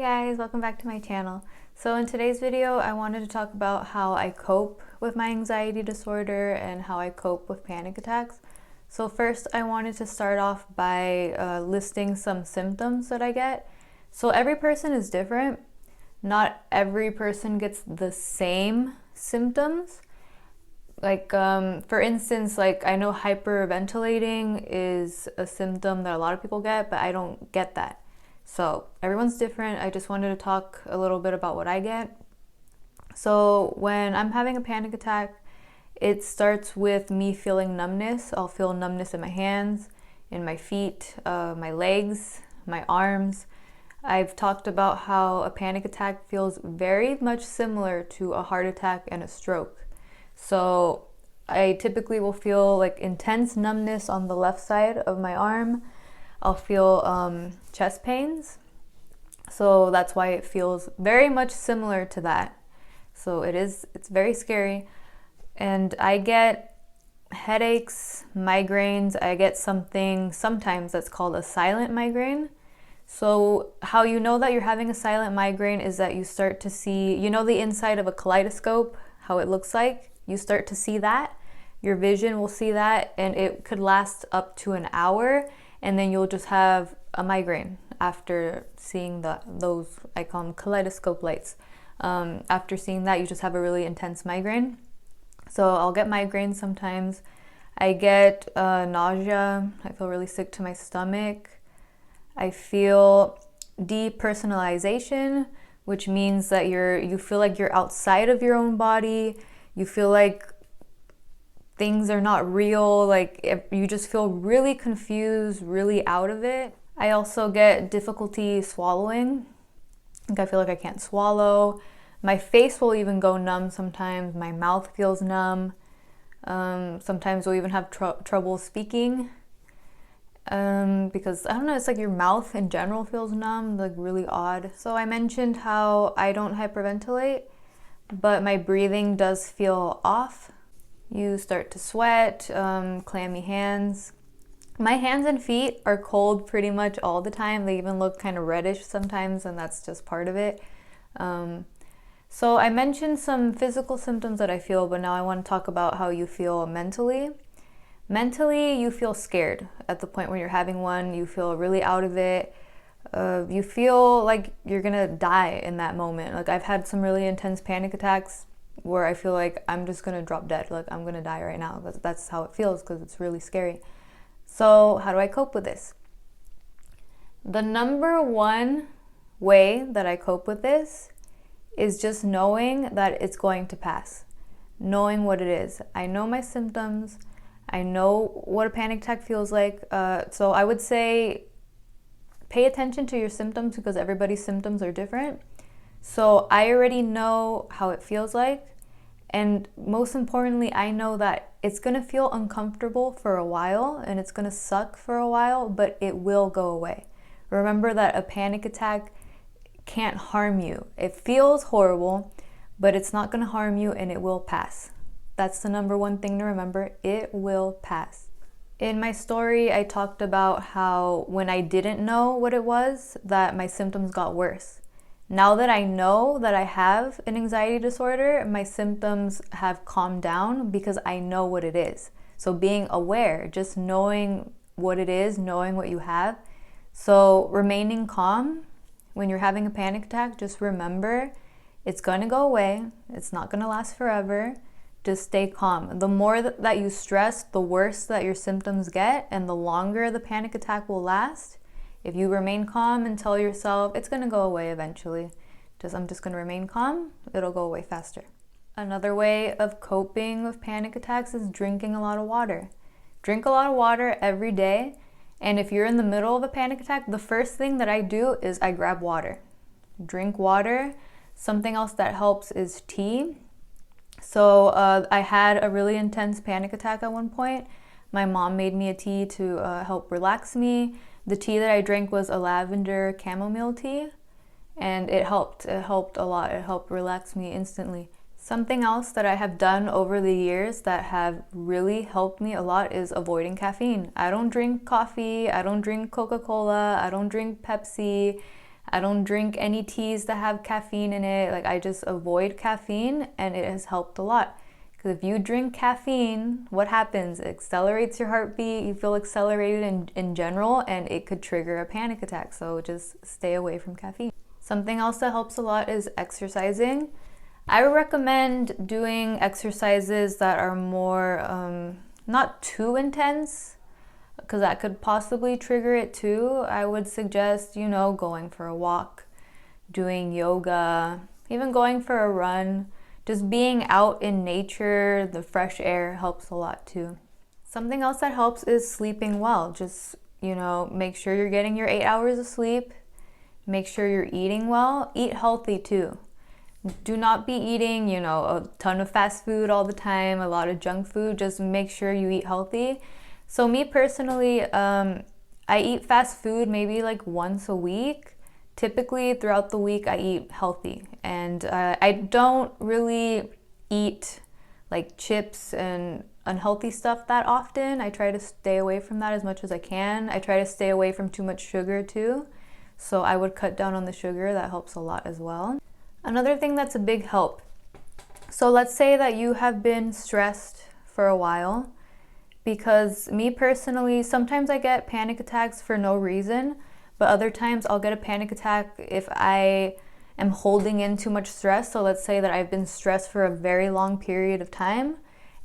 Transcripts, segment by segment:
guys, welcome back to my channel. So in today's video, I wanted to talk about how I cope with my anxiety disorder and how I cope with panic attacks. So first, I wanted to start off by listing some symptoms that I get. So every person is different. Not every person gets the same symptoms. Like, for instance, like I know hyperventilating is a symptom that a lot of people get, but I don't get that. So everyone's different. I just wanted to talk a little bit about what I get. So when I'm having a panic attack, it starts with me feeling numbness. I'll feel numbness in my hands, in my feet, my legs, my arms. I've talked about how a panic attack feels very much similar to a heart attack and a stroke. So I typically will feel like intense numbness on the left side of my arm. I'll feel chest pains. So that's why it feels very much similar to that. So it's very scary. And I get headaches, migraines. I get something sometimes that's called a silent migraine. So how you know that you're having a silent migraine is that you start to see, you know, the inside of a kaleidoscope, how it looks like. You start to see that. Your vision will see that, and it could last up to an hour, and then you'll just have a migraine after seeing those, I call them kaleidoscope lights. After seeing that, you just have a really intense migraine. So I'll get migraines sometimes. I get nausea. I feel really sick to my stomach. I feel depersonalization, which means that you feel like you're outside of your own body. You feel like things are not real, like you just feel really confused, really out of it. I also get difficulty swallowing. Like I feel like I can't swallow. My face will even go numb sometimes. My mouth feels numb. Sometimes we'll even have trouble speaking. Because I don't know, it's like your mouth in general feels numb, like really odd. So I mentioned how I don't hyperventilate, but my breathing does feel off. You start to sweat, clammy hands. My hands and feet are cold pretty much all the time. They even look kind of reddish sometimes, and that's just part of it. So I mentioned some physical symptoms that I feel, but now I want to talk about how you feel mentally. Mentally, you feel scared at the point where you're having one. You feel really out of it. You feel like you're gonna die in that moment. Like I've had some really intense panic attacks where I feel like I'm just gonna drop dead. Like I'm gonna die right now. That's how it feels because it's really scary. So how do I cope with this? The number one way that I cope with this is just knowing that it's going to pass. Knowing what it is. I know my symptoms. I know what a panic attack feels like. So I would say pay attention to your symptoms because everybody's symptoms are different. So I already know how it feels like. And most importantly, I know that it's going to feel uncomfortable for a while and it's going to suck for a while, but it will go away. Remember that a panic attack can't harm you. It feels horrible, but it's not going to harm you and it will pass. That's the number one thing to remember. It will pass. In my story, I talked about how when I didn't know what it was, that my symptoms got worse. Now that I know that I have an anxiety disorder, my symptoms have calmed down because I know what it is. So being aware, just knowing what it is, knowing what you have. So remaining calm when you're having a panic attack, just remember it's going to go away. It's not going to last forever. Just stay calm. The more that you stress, the worse that your symptoms get and the longer the panic attack will last. If you remain calm and tell yourself it's going to go away eventually, I'm just going to remain calm, it'll go away faster. Another way of coping with panic attacks is drinking a lot of water. Drink a lot of water every day. And if you're in the middle of a panic attack, the first thing that I do is I grab water. Drink water. Something else that helps is tea. So I had a really intense panic attack at one point. My mom made me a tea to help relax me. The tea that I drank was a lavender chamomile tea, and it helped. It helped a lot. It helped relax me instantly. Something else that I have done over the years that have really helped me a lot is avoiding caffeine. I don't drink coffee. I don't drink Coca-Cola. I don't drink Pepsi. I don't drink any teas that have caffeine in it. Like I just avoid caffeine, and it has helped a lot. Because if you drink caffeine, what happens? It accelerates your heartbeat, you feel accelerated in general, and it could trigger a panic attack. So just stay away from caffeine. Something else that helps a lot is exercising. I would recommend doing exercises that are more, not too intense, because that could possibly trigger it too. I would suggest, going for a walk, doing yoga, even going for a run. Just being out in nature, the fresh air helps a lot too. Something else that helps is sleeping well. Just, make sure you're getting your 8 hours of sleep. Make sure you're eating well. Eat healthy too. Do not be eating, a ton of fast food all the time, a lot of junk food. Just make sure you eat healthy. So me personally, I eat fast food maybe like once a week. Typically throughout the week I eat healthy, and I don't really eat like chips and unhealthy stuff that often. I try to stay away from that as much as I can. I try to stay away from too much sugar too. So I would cut down on the sugar. That helps a lot as well. Another thing that's a big help. So let's say that you have been stressed for a while, because me personally, sometimes I get panic attacks for no reason, but other times I'll get a panic attack if I am holding in too much stress. So let's say that I've been stressed for a very long period of time,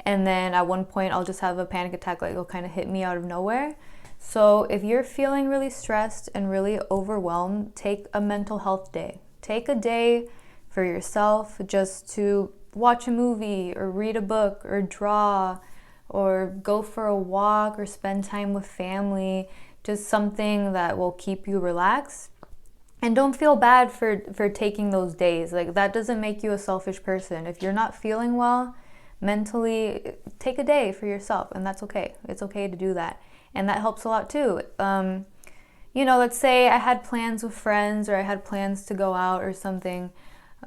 and then at one point I'll just have a panic attack, like it'll kind of hit me out of nowhere. So if you're feeling really stressed and really overwhelmed, take a mental health day. Take a day for yourself just to watch a movie or read a book or draw or go for a walk or spend time with family. Just something that will keep you relaxed. And don't feel bad for taking those days. Like that doesn't make you a selfish person. If you're not feeling well mentally, take a day for yourself, and that's okay. It's okay to do that. And that helps a lot too. Let's say I had plans with friends, or I had plans to go out or something,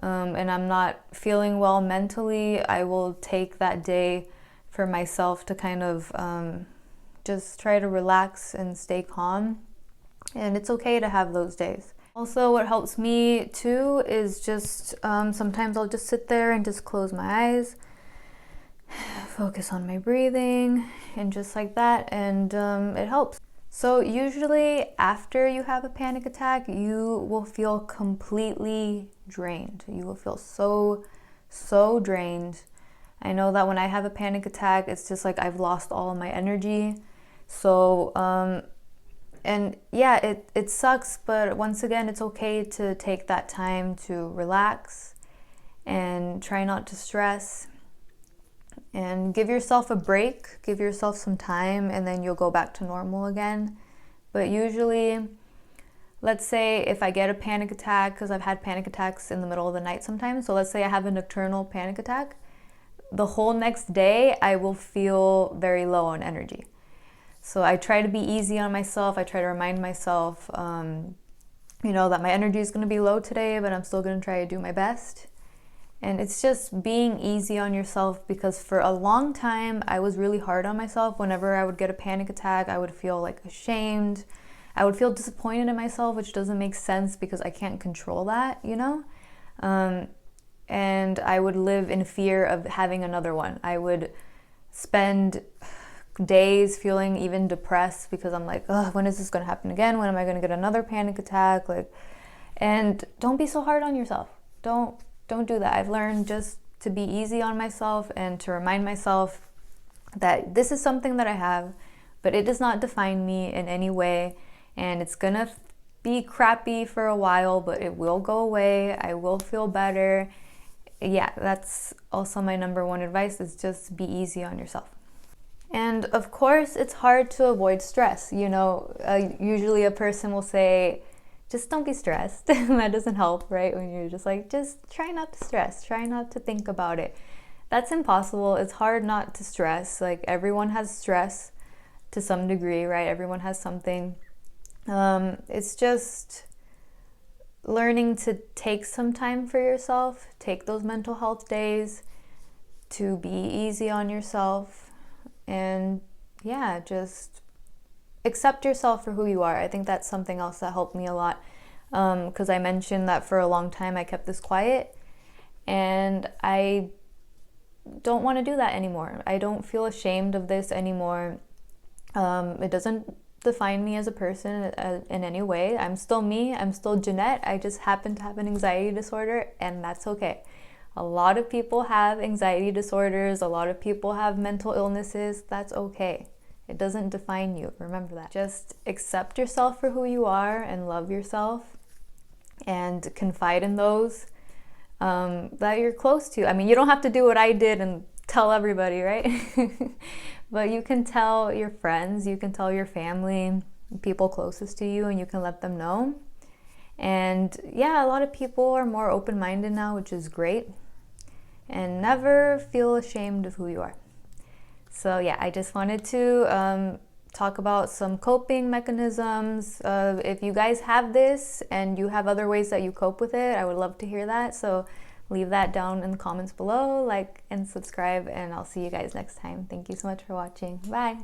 and I'm not feeling well mentally, I will take that day for myself to kind of just try to relax and stay calm. And it's okay to have those days. Also, what helps me too is just sometimes I'll just sit there and just close my eyes, focus on my breathing, and just like that, and it helps. So usually after you have a panic attack, you will feel completely drained. You will feel so drained. I know that when I have a panic attack, it's just like I've lost all of my energy. So, and yeah, it sucks, but once again, it's okay to take that time to relax and try not to stress and give yourself a break, give yourself some time, and then you'll go back to normal again. But usually, let's say if I get a panic attack, because I've had panic attacks in the middle of the night sometimes, so let's say I have a nocturnal panic attack, the whole next day I will feel very low on energy. So I try to be easy on myself. I try to remind myself, that my energy is going to be low today, but I'm still going to try to do my best. And it's just being easy on yourself, because for a long time I was really hard on myself. Whenever I would get a panic attack, I would feel like ashamed. I would feel disappointed in myself, which doesn't make sense because I can't control that, and I would live in fear of having another one. I would spend days feeling even depressed because I'm like, oh, when is this going to happen again? When am I going to get another panic attack? And don't be so hard on yourself. Don't do that. I've learned just to be easy on myself and to remind myself that this is something that I have, but it does not define me in any way, and it's going to be crappy for a while, but it will go away. I will feel better. Yeah, that's also my number one advice, is just be easy on yourself. And of course, it's hard to avoid stress. Usually a person will say, just don't be stressed. That doesn't help, right? When you're just like, just try not to stress, try not to think about it. That's impossible. It's hard not to stress. Like, everyone has stress to some degree, right? Everyone has something. It's just learning to take some time for yourself, take those mental health days to be easy on yourself. And yeah, just accept yourself for who you are. I think that's something else that helped me a lot. because I mentioned that for a long time I kept this quiet, and I don't want to do that anymore. I don't feel ashamed of this anymore. It doesn't define me as a person in any way. I'm still me. I'm still Jeanette. I just happen to have an anxiety disorder, and that's okay. A lot of people have anxiety disorders. A lot of people have mental illnesses. That's okay. It doesn't define you. Remember that. Just accept yourself for who you are and love yourself, and confide in those that you're close to. I mean, you don't have to do what I did and tell everybody, right? But you can tell your friends, you can tell your family, people closest to you, and you can let them know. And yeah, a lot of people are more open-minded now, which is great. And never feel ashamed of who you are. So yeah, I just wanted to talk about some coping mechanisms. If you guys have this and you have other ways that you cope with it, I would love to hear that. So leave that down in the comments below, like and subscribe, and I'll see you guys next time. Thank you so much for watching. Bye.